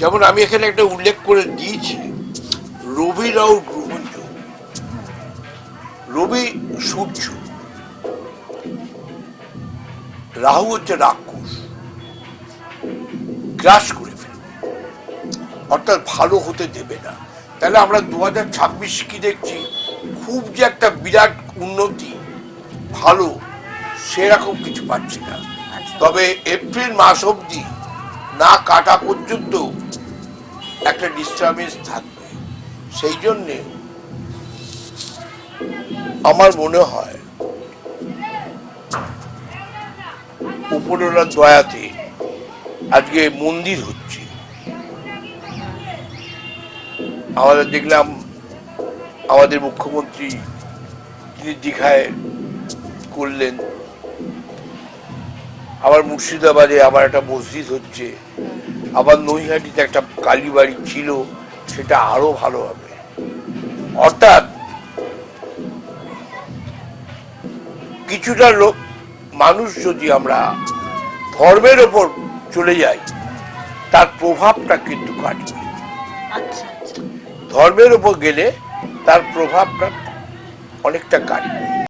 যেমন আমি এখানে একটা উল্লেখ করে দিয়েছি, রবি রাহু গ্রহণ। রবি সূর্য, রাহু হচ্ছে রাক্ষস, গ্রাস করে ফেলবে, অর্থাৎ ভালো হতে দেবে না। তাহলে আমরা 2026 কি দেখছি, খুব যে একটা বিরাট উন্নতি ভালো সেরকম কিছু পাচ্ছি না। তবে এপ্রিল মাস অবধি না কাটা পর্যন্ত একটা ডিস্টার্বেন্স থাকবে। সেই জন্যে আমার মনে হয় উপরওয়ালার দয়াতে আজকে মন্দির হচ্ছে। আমাদের দেখলাম আমাদের মুখ্যমন্ত্রী তিনি দীঘায় করলেন, আবার মুর্শিদাবাদে আবার একটা মসজিদ হচ্ছে, আবার নৈহাটিতে একটা কালীবাড়ি ছিল, সেটা আরো ভালো হবে। অর্থাৎ কিছুটা লোক মানুষ যদি আমরা ধর্মের ওপর চলে যাই, তার প্রভাবটা কিন্তু কাটবে। ধর্মের ওপর গেলে তার প্রভাবটা অনেকটা কাটবে।